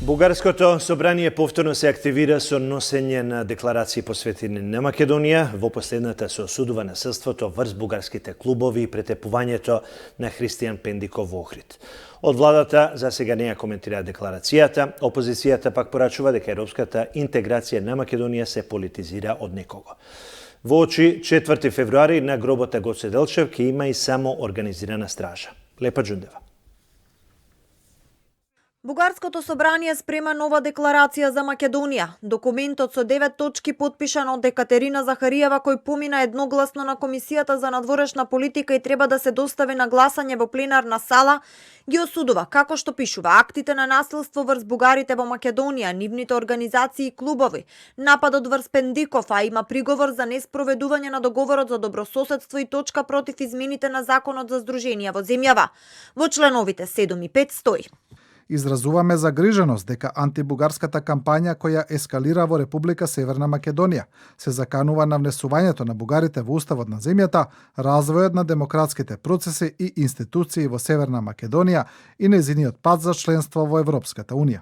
Бугарското собрание повторно се активира со носење на декларации посветени на Македонија. Во последната се осудува насилството врз бугарските клубови и претепувањето на Христијан Пендиков во Охрид. Од владата за сега не ја коментира декларацијата. Опозицијата пак порачува дека европската интеграција на Македонија се политизира од некого. Во очи 4 февруари на гробот на Гоце Делчев ќе има и само организирана стража. Лепа Џундева. Бугарското собрание спрема нова декларација за Македонија. Документот со 9 точки потпишан од Екатерина Захариева, кој помина едногласно на Комисијата за надворешна политика и треба да се достави на гласање во пленарна сала, ги осудува, како што пишува, актите на насилство врз бугарите во Македонија, нивните организации и клубови, нападот врз Пендиков, а има приговор за неспроведување на договорот за добрососедство и точка против измените на законот за здруженија во земјава. Во членовите 7 и 5 стои: изразуваме загриженост дека антибугарската кампања која ескалира во Република Северна Македонија се заканува на внесувањето на бугарите во уставот на земјата, развојот на демократските процеси и институции во Северна Македонија и нејзиниот пат за членство во Европската Унија.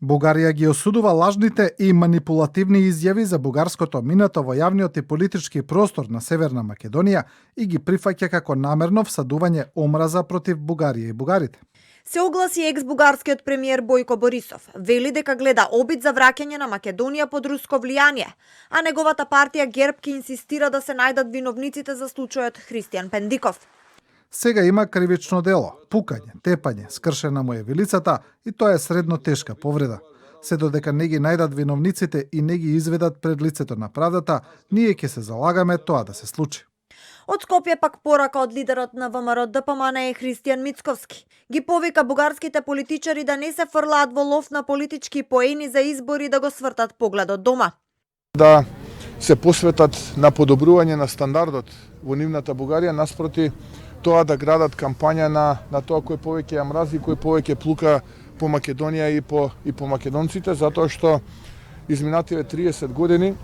Бугарија ги осудува лажните и манипулативни изјави за бугарското минато во јавниот и политички простор на Северна Македонија и ги прифаќа како намерно всадување омраза против Бугарија и бугарите. Се огласи екс-бугарскиот премиер Бојко Борисов. Вели дека гледа обид за враќање на Македонија под руско влијание, а неговата партија ГЕРБ ки инсистира да се најдат виновниците за случајот Христијан Пендиков. Сега има кривично дело, пукање, тепање, скршена му е вилицата и тоа е средно тешка повреда. Се додека не ги најдат виновниците и не ги изведат пред лицето на правдата, ние ќе се залагаме тоа да се случи. Од Скопје пак порака од лидерот на ВМРО ДПМН е Христијан Мицковски. Ги повика бугарските политичари да не се фрлаат во лов на политички поени за избори да го свртат погледот дома. Да се посветат на подобрување на стандардот во нивната Бугарија, наспроти тоа да градат кампања на тоа кој повеќе ја мрази, кој повеќе плука по Македонија и по македонците, затоа што изминативе 30 години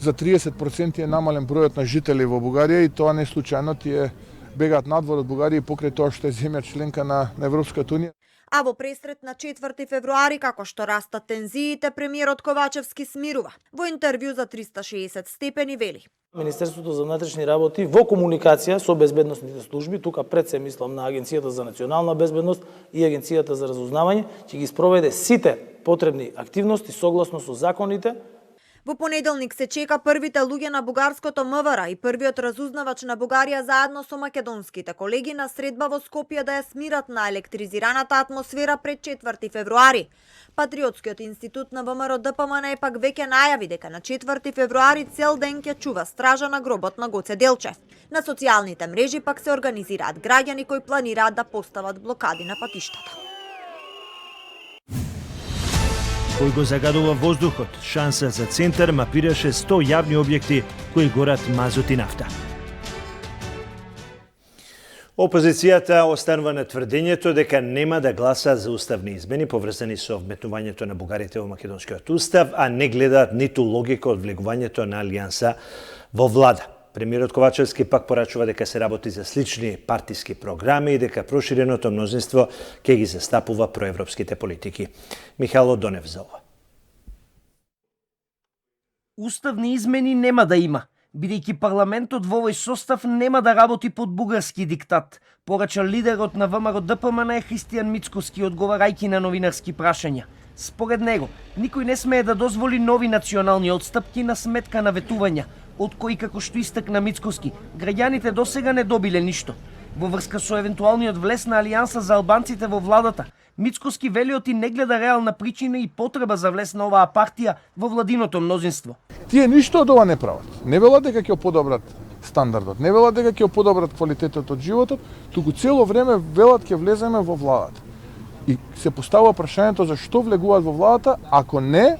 за 30% е намален бројот на жители во Бугарија и тоа не случајно, тие бегаат надвор од Бугарија покрај тоа што е земја членка на Европската Унија. А во пресрет на 4 февруари, како што растат тензиите, премиерот Ковачевски смирува. Во интервју за 360 степени вели: Министерството за внатрешни работи во комуникација со безбедносните служби, тука пред се мислам на Агенцијата за национална безбедност и Агенцијата за разузнавање, ќе ги спроведе сите потребни активности согласно со законите. Во понеделник се чека првите луѓе на бугарското МВР и првиот разузнавач на Бугарија заедно со македонските колеги на средба во Скопје да ја смират на електризираната атмосфера пред 4 февруари. Патриотскиот институт на ВМРО ДПМН пак веќе најави дека на 4 февруари цел ден ќе чува стража на гробот на Гоце Делчев. На социјалните мрежи пак се организираат граѓани кои планираат да постават блокади на патиштата. Кој го загадува воздухот, шанса за центар мапираше 100 јавни објекти кои горат мазут и нафта. Опозицијата останува на тврдењето дека нема да гласа за уставни измени поврзани со вметнувањето на бугарите во македонскиот устав, а не гледаат ниту логика од влегувањето на алијанса во влада. Премиерот Ковачевски пак порачува дека се работи за слични партиски програми и дека проширеното мнозинство ќе ги застапува проевропските политики. Михајло Донев за ова. Уставни измени нема да има, бидејќи парламентот во овој состав нема да работи под бугарски диктат, порача лидерот на ВМРО ДПМН Христијан Мицковски одговарајќи на новинарски прашања. Според него, никој не смее да дозволи нови национални отстапки на сметка на ветувања, од кои, како што истакна Мицковски, граѓаните досега не добиле ништо. Во врска со евентуалниот влез на алијанса за албанците во владата, Мицковски велиот и не гледа реална причина и потреба за влез на оваа партија во владиното мнозинство. Тие ништо од ова не прават. Не велат дека ќе подобрат стандардот, не велат дека ќе подобрат квалитетот од животот, туку цело време велат ќе влеземе во владата. И се поставува прашањето за што влегуваат во владата, ако не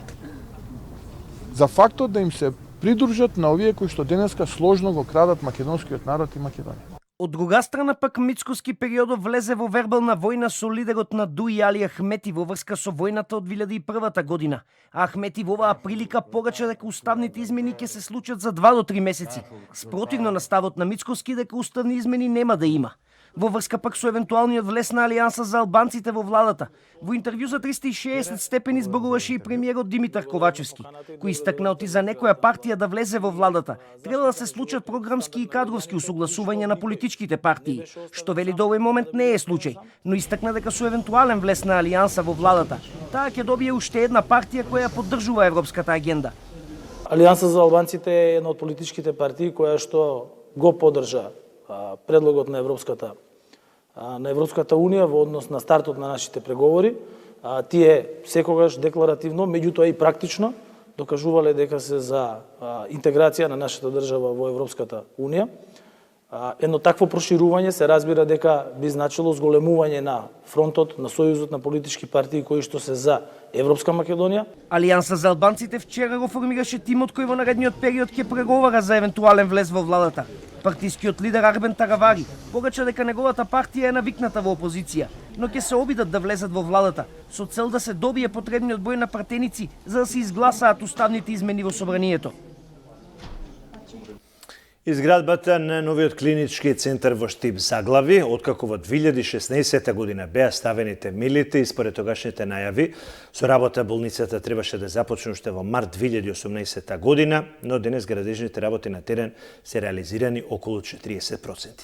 за фактот да им се придружат на овие кои што денеска сложно го крадат македонскиот народ и Македонија. Од друга страна пак Мицковски периодов влезе во вербална војна со лидерот на Дуи Али Ахмети во врска со војната од 2001 година. А Ахмети во оваа прилика порача дека уставните измени ќе се случат за 2 до 3 месеци, спротивно на ставот на Мицковски дека уставни измени нема да има. во врска пак со евентуалниот влез на Алијанса за албанците во владата. Во интервју за 360 степени зборуваше и премиерот Димитар Ковачевски, кој истакна оти за некоја партија да влезе во владата, треба да се случат програмски и кадровски усогласувања на политичките партии, што вели до овој момент не е случај, но истакна дека со евентуален влез на Алијанса во владата, таа ќе добие уште една партија која поддржува европската агенда. Алијанса за албанците е една од политичките партии која што го поддржа предлогот на Европската унија во однос на стартот на нашите преговори. Тие секогаш декларативно, меѓутоа и практично докажувале дека се за интеграција на нашата држава во Европската унија. Едно такво проширување се разбира дека би значило зголемување на фронтот на сојузот на политички партии кои што се за Европска Македонија. Алијанса за албанците вчера го формираше тимот кој во наредниот период ќе преговара за евентуален влез во владата. Партискиот лидер Арбен Таравари порача дека неговата партија е навикната во опозиција, но ќе се обидат да влезат во владата со цел да се добие потребниот број на пратеници за да се изгласаат уставните измени во собранието. Изградбата на новиот клинички центар во Штип заглави, откако во 2016 година беа ставени темелите и според тогашните најави, со работа болницата требаше да започне уште во март 2018 година, но денес градежните работи на терен се реализирани околу 40%.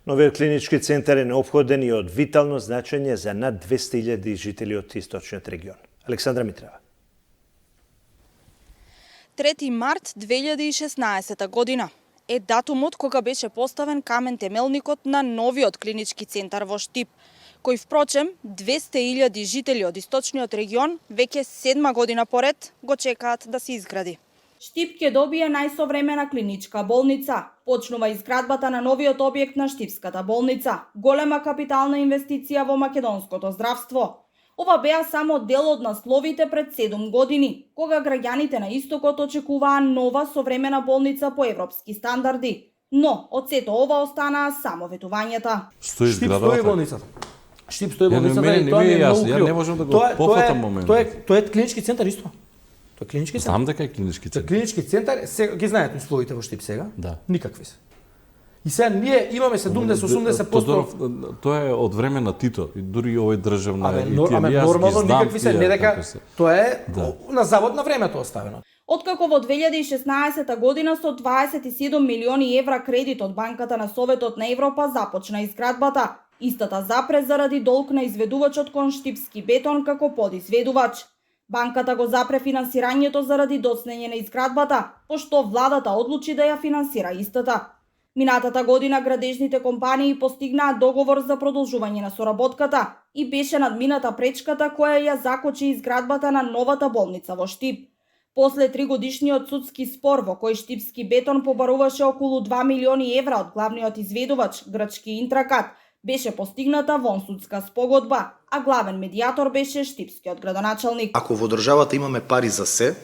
Новиот клинички центар е неопходен и од витално значење за над 200.000 жители од источниот регион. Александра Митрева. 3 март 2016 година е датумот кога беше поставен камен темелникот на новиот клинички центар во Штип, кој впрочем 200.000 жители од источниот регион веќе 7 година поред го чекаат да се изгради. Штип ќе добие најсовремена клиничка болница. Почнува изградбата на новиот објект на Штипската болница, голема капитална инвестиција во македонското здравство. Ова беа само дел од насловите пред 7 години, кога граѓаните на истокот очекуваа нова современа болница по европски стандарди. Но од сето ова останаа само ветувањата. Штип стои болницата. Штип стои болницата и тоа ми е многу ја не можам да го пофатам момент. Тоа е клинички центар исто. Тоа е клинички центар. Знам дека е клинички центар. Клинички центар, ги знаете условите во Штип сега? Да. Никакви се. И сега ние имаме 70-80%. Тоа е од време на Тито, и дури овој државна нормално никакви се, не дека тоа е на завод на времето оставено. Откако во 2016 година со 27 милиони евра кредит од Банката на Советот на Европа започна изградбата, истата запре заради долг на изведувачот кон Штипски бетон како подизведувач. Банката го запре финансирањето заради доцнење на изградбата, пошто владата одлучи да ја финансира истата. Минатата година градежните компании постигнаа договор за продолжување на соработката и беше надмината пречката која ја закочи изградбата на новата болница во Штип. После 3-годишниот судски спор во кој Штипски бетон побаруваше околу 2 милиони евра од главниот изведувач, грчки Интракат, беше постигната вонсудска спогодба, а главен медијатор беше штипскиот градоначалник. Ако во државата имаме пари за се,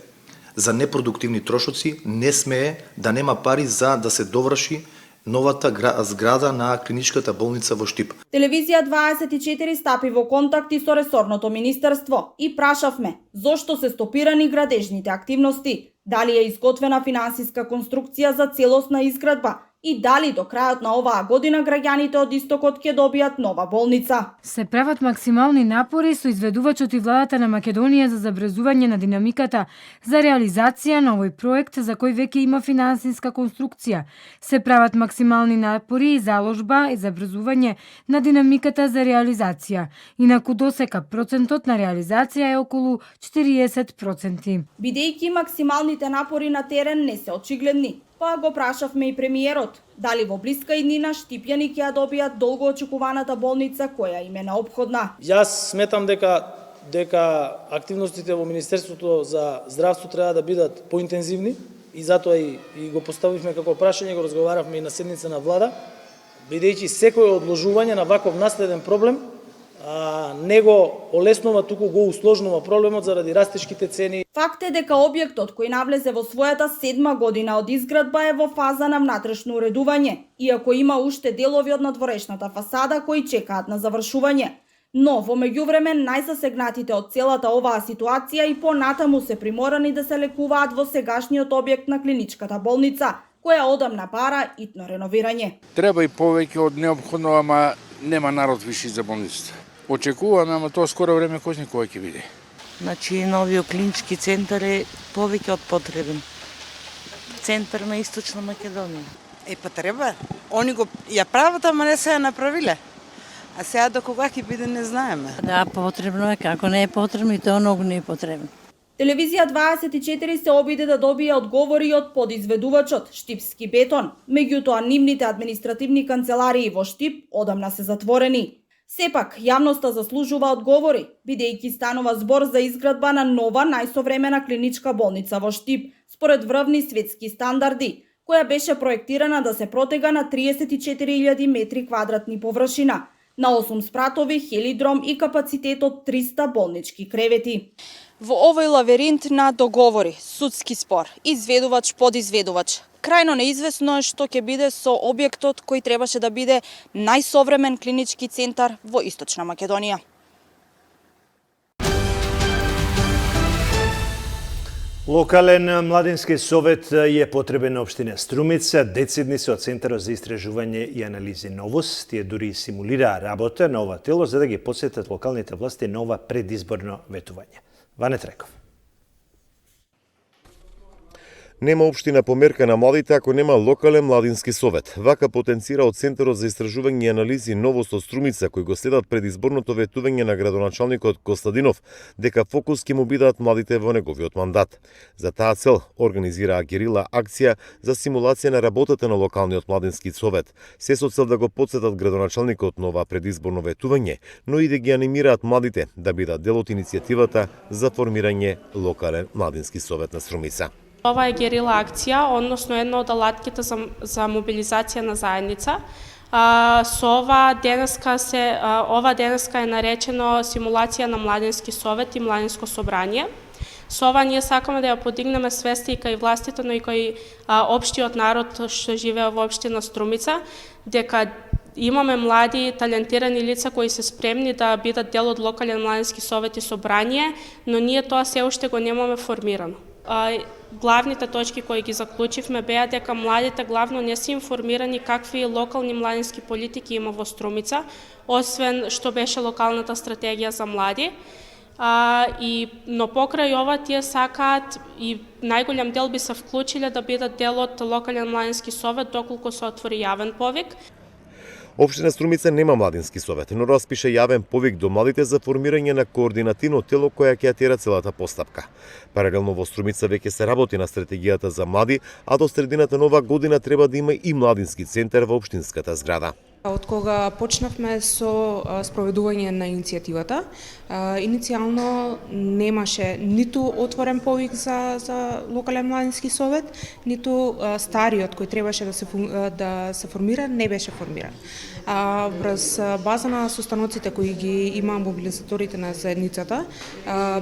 за непродуктивни трошоци, не смее да нема пари за да се доврши новата зграда на клиничката болница во Штип. Телевизија 24 стапи во контакти со ресорното министерство и прашавме зошто се стопирани градежните активности, дали е изготвена финансиска конструкција за целосна изградба и дали до крајот на оваа година граѓаните од истокот ќе добијат нова болница. Се прават максимални напори со изведувачот и владата на Македонија за забрзување на динамиката за реализација на овој проект за кој веќе има финансиска конструкција. Се прават максимални напори и заложба и забрзување на динамиката за реализација. Инаку досека процентот на реализација е околу 40%. Бидејќи максималните напори на терен не се очигледни, па го прашавме и премиерот дали во блиска иднина штипјани ќе ја добијат долго очекуваната болница која им е неопходна. Јас сметам дека активностите во Министерството за здравство треба да бидат поинтензивни и затоа и го поставивме како прашање, го разговаравме и на седница на влада, бидејќи секој одложување на ваков наследен проблем не го олеснува, туку го усложнува проблемот заради растешките цени. Факт е дека објектот кој навлезе во својата 7 година од изградба е во фаза на внатрешно уредување, иако има уште делови од надворешната фасада кои чекаат на завршување. Но во меѓувреме најзасегнатите од целата оваа ситуација и понатаму се приморани да се лекуваат во сегашниот објект на клиничката болница, која одамна бара итно реновирање. Треба и повеќе од неопходно, ама Нема народ виши за болницата. Очекуваме, ама тоа скоро време кој знае кога ќе биде. Значи, новиот клинички центар е повеќе од потребен. Центар на Источна Македонија. Па треба. Они го ја прават, ама не се ја направиле. А сега до кога ќе биде не знаеме. Да, потребно е, како не е потребно и тоа многу не е потребно. Телевизија 24 се обиде да добие одговори од подизведувачот Штипски бетон, меѓутоа нивните административни канцеларии во Штип одамна се затворени. Сепак, јавноста заслужува одговори, бидејќи станува збор за изградба на нова најсовремена клиничка болница во Штип, според врвни светски стандарди, која беше проектирана да се протега на 34.000 метри квадратни површина, на 8 спратови, хелидром и капацитет од 300 болнички кревети. Во овој лавиринт на договори, судски спор, изведувач, подизведувач, крајно неизвестно е што ќе биде со објектот кој требаше да биде најсовремен клинички центар во Источна Македонија. Локален младински совет е потребен на општина Струмица. Децидници од Центарот за истражување и анализи Новос, тие дури симулираа работа на ова тело за да ги потсетат локалните власти на ова предизборно ветување. Ване Треков. Нема општина померка на младите ако нема локален младински совет. Вака потенцира од Центарот за истражување и анализи Новост од Струмица, кои го следат предизборното ветување на градоначалникот Костадинов, дека фокус ќе му бидат младите во неговиот мандат. За таа цел организираа герила акција за симулација на работата на локалниот младински совет, се со цел да го потсетат градоначалникот на ова предизборно ветување, но и да ги анимираат младите да бидат дел од иницијативата за формирање локален младински совет на Струмица. Ова е герила акција, односно една од алатките за мобилизација на заедница. Ова денеска е наречено симулација на младински совет и младинско собрание. Со ова ние сакаме да ја подигнеме свеста и кај властите, но и кај општиот народ што живее во општина Струмица, дека имаме млади талентирани лица кои се спремни да бидат дел од локален младински совет и собрание, но ние тоа се уште го немаме формирано. Главните точки кои ги заклучивме беа дека младите главно не се информирани какви локални младински политики има во Струмица, освен што беше локалната стратегија за млади. Но покрај ова тие сакаат и најголем дел би се вклучиле да бидат дел од локален младински совет доколку се отвори јавен повик. Општина Струмица нема младински совет, но распише јавен повик до младите за формирање на координативно тело која ќе ја тера целата постапка. Паралелно во Струмица веќе се работи на стратегијата за млади, а до средината на оваа година треба да има и младински центар во општинската зграда. Од кога почнавме со спроведување на иницијативата, иницијално немаше ниту отворен повик за локален младински совет, ниту стариот кој требаше да се формира не беше формиран. Врз база на состаноците кои ги има мобилизаторите на заедницата,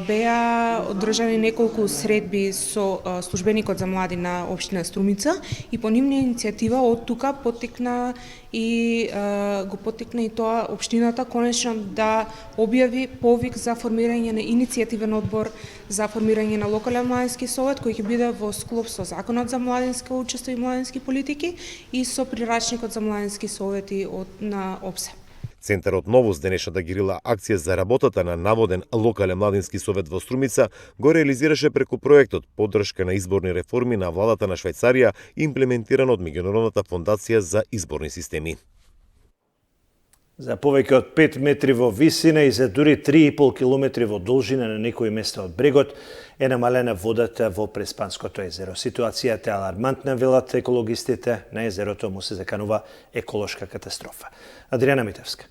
беа одржани неколку средби со службеникот за млади на општина Струмица и по нивна иницијатива од тука потекна и тоа општината конечно да објави повик за формирање на иницијативен одбор за формирање на локален младински совет кој ќе биде во склоп со законот за младинско учество и младински политики и со прирачникот за младински совети на ОПСЕ. Центарот Новост, денешната герила акција за работата на наводен локален младински совет во Струмица, го реализираше преку проектот поддршка на изборни реформи на владата на Швајцарија, имплементиран од Меѓународната фондација за изборни системи. За повеќе од 5 метри во висина и за дури 3,5 километри во должина на некои места од брегот е намалена водата во Преспанското езеро. Ситуацијата е алармантна, велат екологистите. На езерото му се заканува еколошка катастрофа. Адријана Митевска.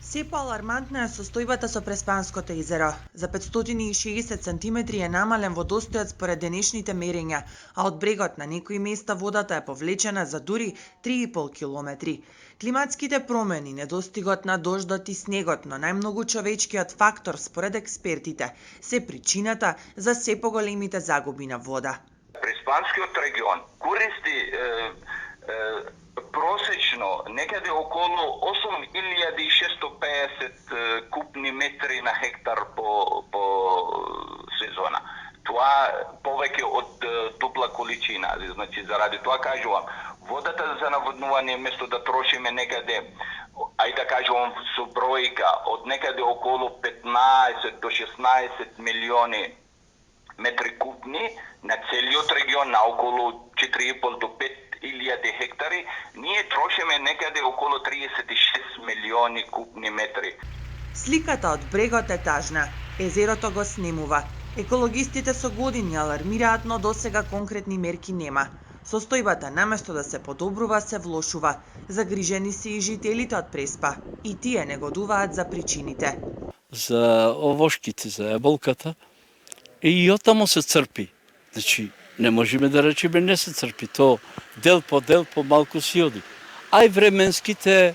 Се поалармантна е состојбата со Преспанското езеро. За 560 сантиметри е намален водостојот според денешните мерења, а од брегот на некои места водата е повлечена за дури 3,5 километри. Климатските промени, недостигот на дождот и снегот, но најмногу човечкиот фактор според експертите се причината за се поголемите загуби на вода. Преспанскиот регион користи просечно некаде околу 8650 купни метри на хектар по сезона. Тоа повеќе од дупла количина, значи заради тоа кажувам, водата за наводнување место да трошиме некаде, ајде да кажем со бројка, од некаде околу 15 до 16 милиони метри купни на целиот регион, на околу 4,5 до 5.000 хектари, ние трошиме некаде околу 36 милиони купни метри. Сликата од брегот е тажна. Езерото го снемува. Екологистите со години алармираат, но досега конкретни мерки нема. Состојбата наместо да се подобрува, се влошува. Загрижени се и жителите од Преспа. И тие негодуваат за причините. За овошките, за еболката, и оттамо се црпи. Значи, не можеме да речеме не се црпи. То дел по малку си оди. А и временските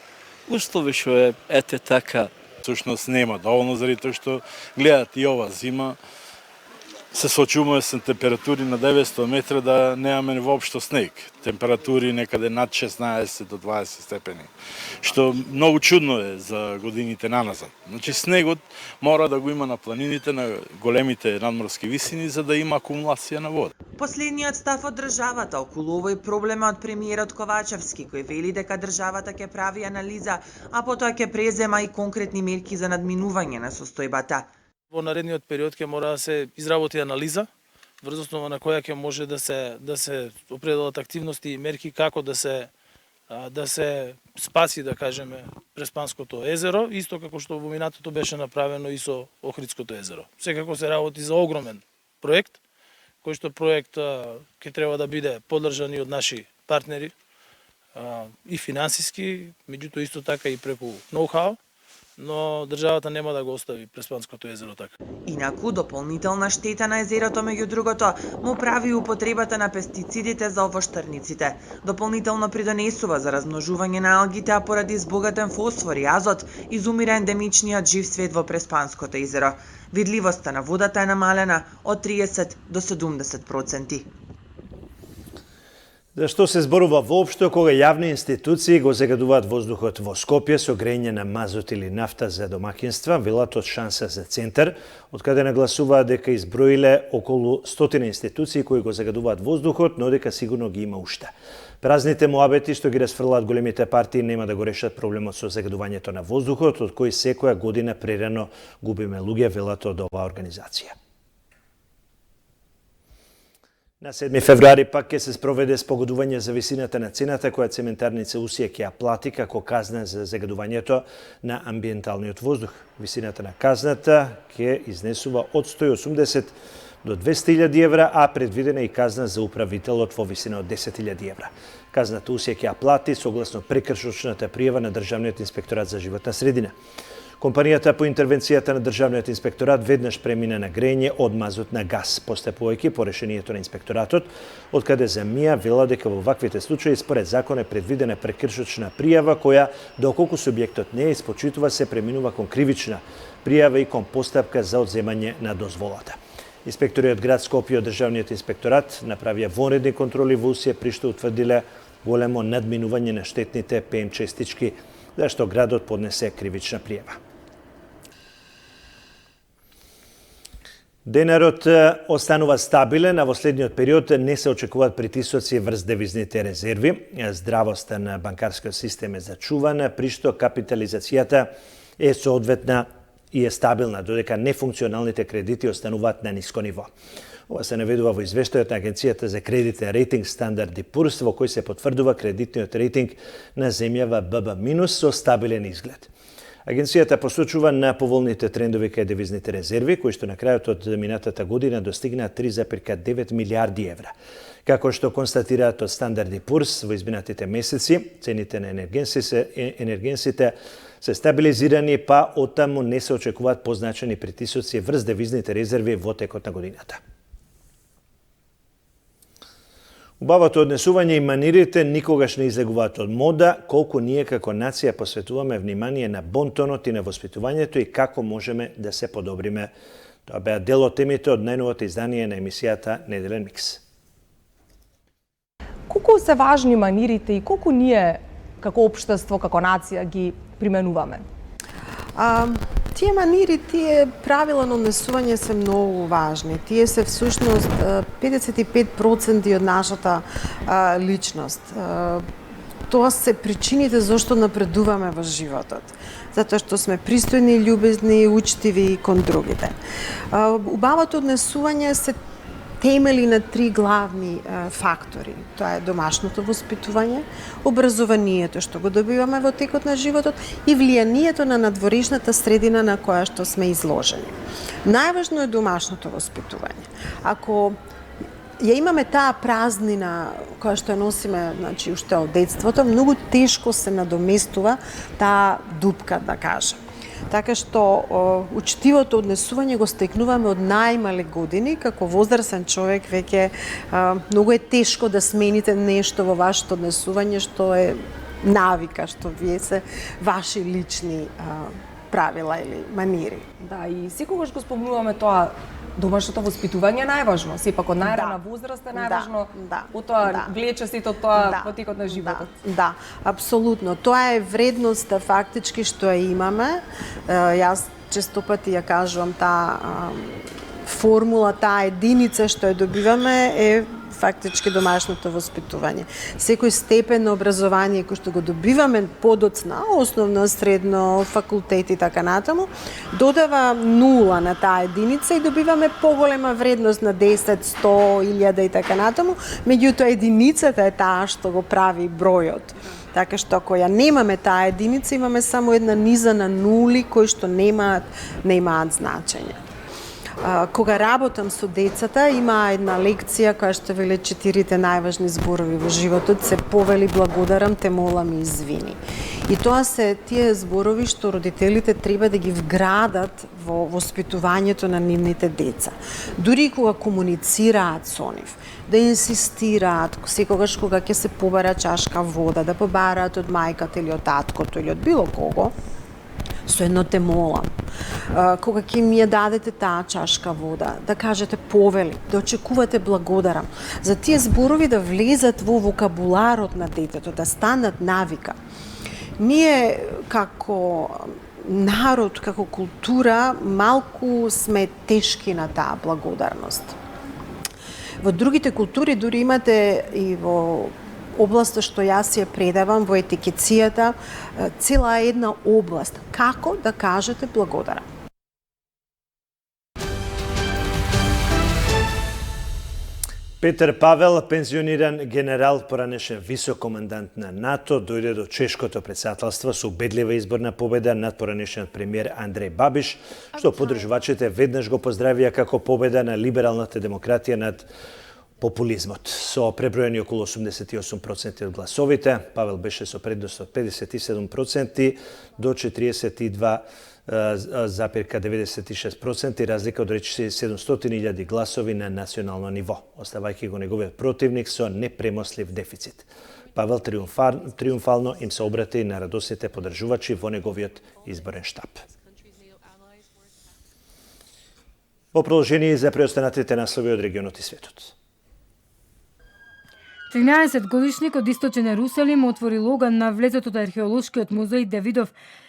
услови што е ете така. Всушност нема доволно, заради тоа што гледат и ова зима, се соочуваме со температури на 900 метра да немаме воопшто снег. Температури некаде над 16 до 20 степени. Што многу чудно е за годините наназад. Значи снегот мора да го има на планините, на големите надморски висини, за да има акумулација на вода. Последниот став од државата околу овој проблем од премиерот Ковачевски, кој вели дека државата ќе прави анализа, а потоа ќе презема и конкретни мерки за надминување на состојбата. Во наредниот период ќе мора да се изработи анализа, врз основа на која ќе може да се определат активности и мерки како да се спаси, да кажеме, Преспанското езеро, исто како што во минатото беше направено и со Охридското езеро. Секако се работи за огромен проект, кој што проект ќе треба да биде поддржан и од наши партнери и финансиски, меѓутоа исто така и преку ноу-хау, но државата нема да го остави Преспанското езеро така. Инаку, дополнителна штета на езерото, меѓу другото, му прави употребата на пестицидите за овоштарниците. Дополнително придонесува за размножување на алгите, а поради збогатен фосфор и азот, изумира ендемичниот жив свет во Преспанското езеро. Видливоста на водата е намалена од 30 до 70%. За што се зборува воопшто кога јавни институции го загадуваат воздухот во Скопје со грење на мазот или нафта за домакинства, велат од Шанса за центар, од каде нагласуваат дека изброиле околу 100 институции кои го загадуваат воздухот, но дека сигурно ги има уште. Празните муабети што ги расфрлаат големите партии нема да го решат проблемот со загадувањето на воздухот, од кој секоја година прерано губиме луѓе, велат од оваа организација. На 7 февруари пак ќе се спроведе спогодување за висината на цената која цементарница Усија ќе ја плати како казна за загадувањето на амбиенталниот воздух. Висината на казната ќе изнесува од 180 до 200.000 евра, а предвидена и казна за управителот во висина од 10.000 евра. Казната Усија ќе ја плати согласно прекршочната пријава на Државниот инспекторат за животна средина. Компанијата по интервенцијата на Државниот инспекторат веднаш премина на грење од мазот на газ, постапувајќи по решението на инспекторатот, од каде замија вела дека во ваквите случаи според закон е предвидена прекршочна пријава која, доколку субјектот не ја испочитува, се преминува кон кривична пријава и кон постапка за одземање на дозволата. Инспектори од град Скопје од Државниот инспекторат направија вонредни контроли во Усија, при што утврдиле големо надминување на штетните ПМ честички, зашто градот поднесе кривична пријава. Денарот останува стабилен, а во следниот период не се очекуваат притисоци врз девизните резерви. Здравоста на банкарскиот систем е зачувана, при што капитализацијата е соодветна и е стабилна, додека нефункционалните кредити остануваат на ниско ниво. Ова се наведува во извештајот на Агенцијата за кредитен рейтинг Standard & Poor's, во кој се потврдува кредитниот рейтинг на земјава BB- со стабилен изглед. Агенцијата посочува на поволните трендови кај девизните резерви, кои што на крајот од минатата година достигнаа 3,9 милиарди евра. Како што констатираат од Standard & Poor's во изминатите месеци, цените на енергенсите се стабилизирани, па оттаму не се очекуваат позначени притисоци врз девизните резерви во текот на годината. Убавото однесување и манирите никогаш не излегуваат од мода, колку ние како нација посветуваме внимание на бонтонот и на воспитувањето и како можеме да се подобриме. Тоа беа дел од темите од најновото издание на емисијата Неделен микс. Колку се важни манирите и колку ние како општество, како нација ги применуваме? Тие манири, тие правила на однесување се многу важни. Тие се всушност 55% од нашата личност. Тоа се причините зашто напредуваме во животот. Затоа што сме пристојни, љубезни, учтиви кон другите. Убавото однесување се темели на три главни фактори. Тоа е домашното воспитување, образованието што го добиваме во текот на животот и влијанието на надворешната средина на која што сме изложени. Најважно е домашното воспитување. Ако ја имаме таа празнина која што ја носиме, значи, уште од детството, многу тешко се надоместува таа дупка, да кажем. Така што учтивото однесување го стекнуваме од најмали години, како возрасен човек веќе многу е тешко да смените нешто во вашето однесување што е навика, што вие се ваши лични правила или манири. Да, и секогаш го спомнуваме тоа, домашното воспитување е најважно, сепак од најрана возраст е најважно, потоа влече сето тоа во текот на животот. Да, апсолутно. Тоа е вредноста фактички што ја имаме. Јас често пати ја кажувам таа формула, таа единица што ја добиваме е фактички домашното воспитување. Секој степен на образование кој што го добиваме подоцна, основно, средно, факултет и така натаму, додава нула на таа единица и добиваме поголема вредност на 10, 100, 1000 и така натаму, меѓутоа единицата е таа што го прави бројот. Така што ако ја немаме таа единица, имаме само една низа на нули кои што немаат значење. Кога работам со децата, има една лекција која што веле 4 најважни зборови во животот, се повели, благодарам, те молам и извини. И тоа се тие зборови што родителите треба да ги вградат во воспитувањето на нивните деца. Дури кога комуницираат со нив, да инсистираат секогаш кога ќе се побара чашка вода, да побараат од мајката или од таткото или од било кого, со едно те молам. Кога ќе ми ја дадете таа чашка вода, да кажете повели, да очекувате благодарам. За тие зборови да влезат во вокабуларот на детето, да станат навика. Ние како народ, како култура, малку сме тешки на таа благодарност. Во другите култури дури имате и во областа што јас ја предавам во етикецијата, цела една област. Како да кажете благодарам? Петер Павел, пензиониран генерал, поранешен висок командант на НАТО, дојде до чешкото председателство со убедлива изборна победа над поранешниот премиер Андреј Бабиш, што подржувачите веднаш го поздравија како победа на либералната демократија над популизмот. Со преброени околу 88% од гласовите, Павел беше со предност од 57% до 42,96%, разлика од речиси 700.000 гласови на национално ниво, оставајќи го неговиот противник со непремослив дефицит. Павел триумфално им се обрати на радосните подржувачи во неговиот изборен штаб. Во продолжение за преостанатите наслови од регионот и светот. 13-годишник од Источен Ерусалим отвори логан на влезот од археолошкиот музеј Давидов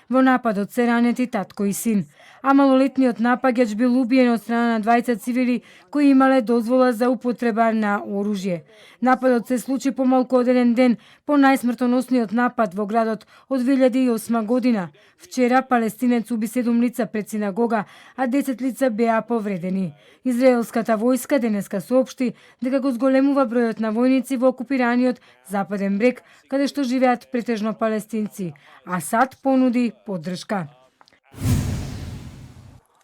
во нападот се ранети татко и син. А малолетниот напаѓач бил убиен од страна на 20 цивили кои имале дозвола за употреба на оружје. Нападот се случи помалку од еден ден по најсмртоносниот напад во градот од 2008 година. Вчера палестинец уби 7 лица пред синагога, а 10 лица беа повредени. Израелската војска денеска соопшти дека го зголемува бројот на војници во окупираниот Западен брег, каде што живеат претежно палестинци. Асад понуди поддршка.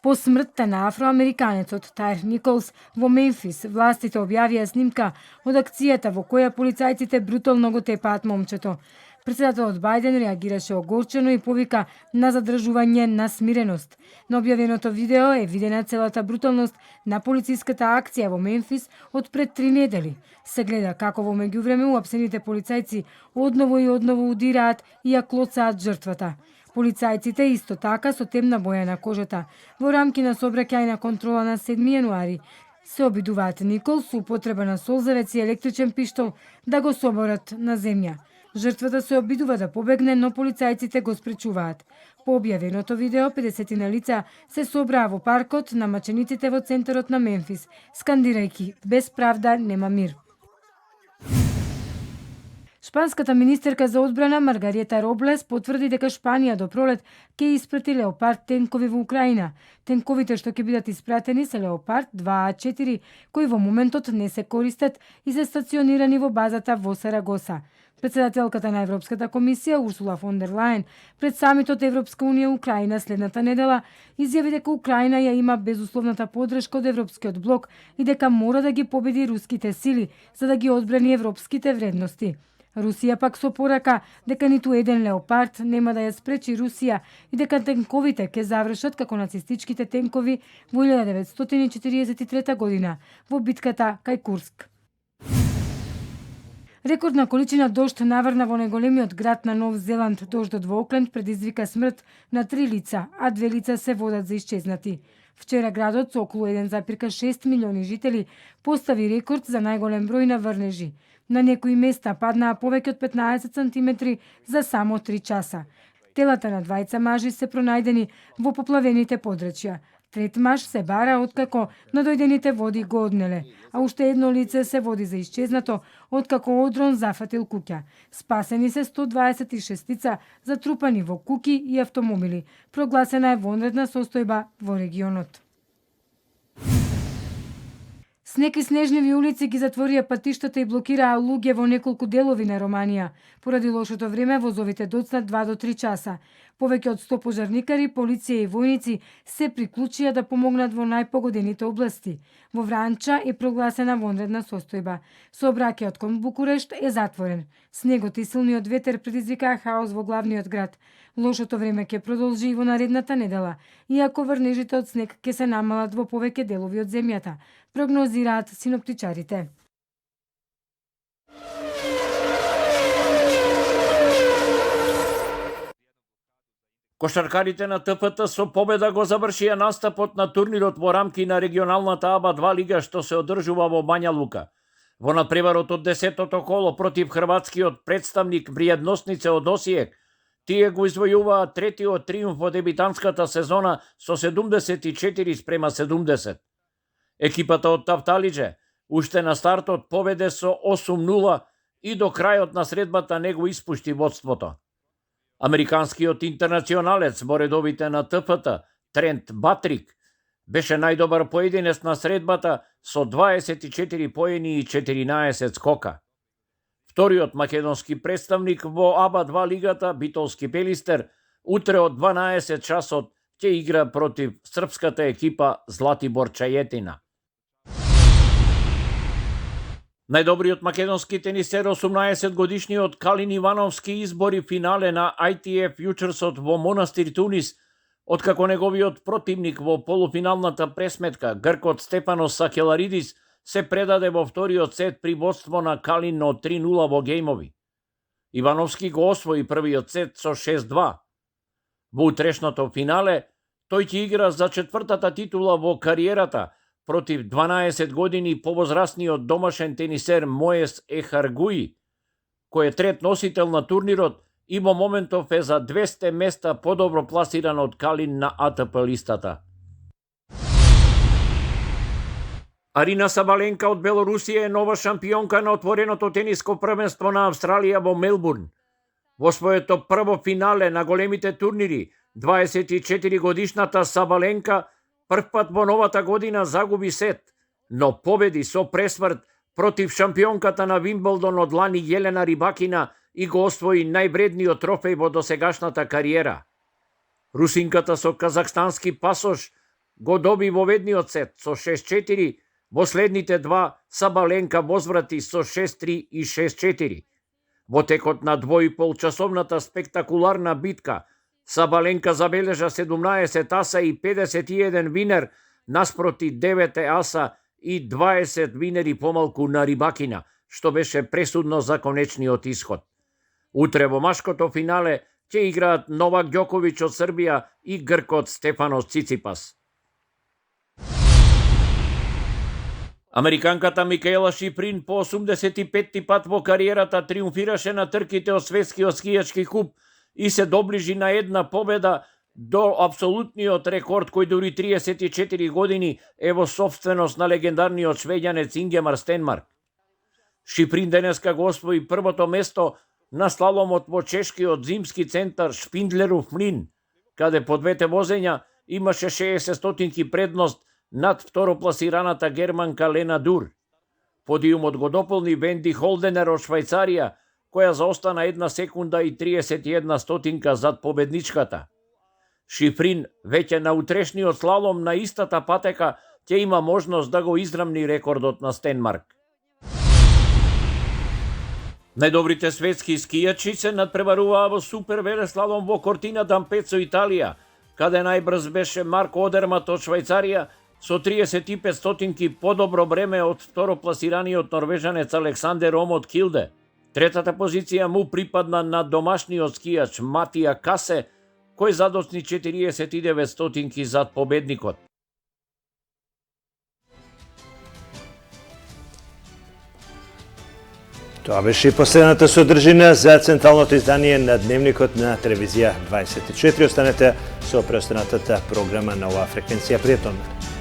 По смртта на афроамериканецот Тајр Николс во Мемфис, властите објавија снимка од акцијата во која полицајците брутално го тепаат момчето. Претседателот Бајден реагираше огорчено и повика на задржување на смиреност. На објавеното видео е видена целата бруталност на полициската акција во Мемфис од пред 3 недели. Се гледа како во меѓувреме уапсените полицајци одново и одново удираат и ја клоцаат жртвата. Полицајците исто така со темна боја на кожата во рамки на сообраќајна контрола на 7 јануари се обидуваат Никол со употреба на солзавец и електричен пиштол да го соборат на земја. Жртвата се обидува да побегне, но полицајците го спречуваат. По објавеното видео, 50 лица се собраа во паркот на мачениците во центарот на Мемфис, скандирајќи "Без правда нема мир". Шпанската министерка за одбрана Маргариета Роблес потврди дека Шпанија до пролет ќе испрати Леопард тенкови во Украина. Тенковите што ќе бидат испратени се Леопард 2А4, кои во моментот не се користат и се стационирани во базата во Сарагоса. Председателката на Европската комисија Урсула фон дер Лајен пред самитот Европска унија Украина следната недела изјави дека Украина ја има безусловната поддршка од Европскиот блок и дека мора да ги победи руските сили за да ги одбрани европските вредности. Русија пак со порака дека ниту еден Леопард нема да ја спречи Русија и дека тенковите ќе завршат како нацистичките тенкови во 1943 година во битката кај Курск. Рекордна количина дожд наврна во најголемиот град на Нов Зеланд. Дождот во Окленд предизвика смрт на 3 лица, а 2 лица се водат за исчезнати. Вчера градот со околу 1,6 милиони жители постави рекорд за најголем број на врнежи. На некои места паднаа повеќе од 15 сантиметри за само 3 часа. Телата на двајца мажи се пронајдени во поплавените подрачја. Трет маж се бара откако надојдените води го однеле, а уште едно лице се води за исчезнато откако одрон зафатил куќа. Спасени се 126 затрупани во куќи и автомобили. Прогласена е вонредна состојба во регионот. Снег и снежниви улици ги затворија патиштата и блокираа луѓе во неколку делови на Романија. Поради лошото време возовите доцнат 2 до 3 часа. Повеќе од 100 пожарникари, полиција и војници се приклучија да помогнат во најпогодените области. Во Вранча е прогласена вонредна состојба. Сообраќајот кон Букурешт е затворен. Снегот и силниот ветер предизвикаа хаос во главниот град. Лошото време ќе продолжи и во наредната недела, иако врнежите од снег ќе се намалат во повеќе делови од земјата, прогнозираат синоптичарите. Кошаркарите на ТФТ со победа го завршија настапот на турнирот во рамки на регионалната АБА-2 лига што се одржува во Бања Лука. Во надпреварот од 10-тото коло против хрватскиот представник Вриедноснице од Осијек, тие го извојуваа третиот триумф во дебитантската сезона со 74-70. Екипата од Тафталидже уште на стартот победе со 8-0 и до крајот на средбата не го испушти водството. Американскиот интернационалец во редовите на ТФТ, Трент Батрик, беше најдобар поединец на средбата со 24 поени и 14 скока. Вториот македонски представник во АБА-2 лигата, Битолски Пелистер, утре од 12 часот ќе игра против српската екипа Златибор Чајетина. Најдобриот македонски тенисер 18 годишниот Калин Ивановски избори финале на ITF Фјучерсот во Монастир Тунис, откако неговиот противник во полуфиналната пресметка, гркот Стефанос Сакеларидис, се предаде во вториот сет при водство на Калин од 3-0 во гејмови. Ивановски го освои првиот сет со 6-2. Во утрешното финале, тој ќе игра за четвртата титула во кариерата против 12 години повозрастниот домашен тенисер Моес Ехаргуи, кој е трет носител на турнирот и во моментов е за 200 места подобро пласиран од Калин на АТП листата. Арина Сабаленка од Белорусија е нова шампионка на отвореното тениско првенство на Австралија во Мелбурн. Во своето прво финале на големите турнири, 24 годишната Сабаленка првпат во новата година загуби сет, но победи со пресврт против шампионката на Вимблдон од лани Јелена Рибакина и го освои највредниот трофеј во досегашната кариера. Русинката со казахстански пасош го доби во ведниот сет со 6-4, во следните два Сабаленка возврати со 6-3 и 6-4. Во текот на 2,5-часовната спектакуларна битка, Сабаленка забележа 17 аса и 51 винер наспроти 9 аса и 20 винери помалку на Рибакина, што беше пресудно за конечниот исход. Утре во машкото финале ќе играат Новак Ѓоковиќ од Србија и гркот Стефанос Циципас. Американката Микаела Шиприн по 85-ти пат во кариерата триумфираше на трките од светскиот скијачки куп и се доближи на една победа до апсолутниот рекорд кој дури 34 години е во собственост на легендарниот швеѓанец Ингемар Стенмарк. Шиприн денеска го освои првото место на слаломот во чешкиот зимски центар Шпиндлеров млин, каде по двете возења имаше 60 стотинки предност над второпласираната германка Лена Дур. Подиумот го дополни Венди Холденер од Швајцарија, која заостана 1 секунда и 31 стотинка зад победничката. Шиприн веќе на утрешниот слалом на истата патека ќе има можност да го израмни рекордот на Стенмарк. Најдобрите светски скијачи се надпреваруваа во супер велеслалом во Кортина d'Ampezzo, Италија, каде најбрз беше Марк Одермат од Швајцарија со 35 стотинки подобро време од второпласираниот норвежанец Александер Омот Килде. Третата позиција му припадна на домашниот скијач Матија Касе, кој задоцни 49 стотинки зад победникот. Тоа беше и последната содржина за централното издание на Дневникот на телевизија 24. Останете со преостанатата програма на оваа фреквенција. Пријатно.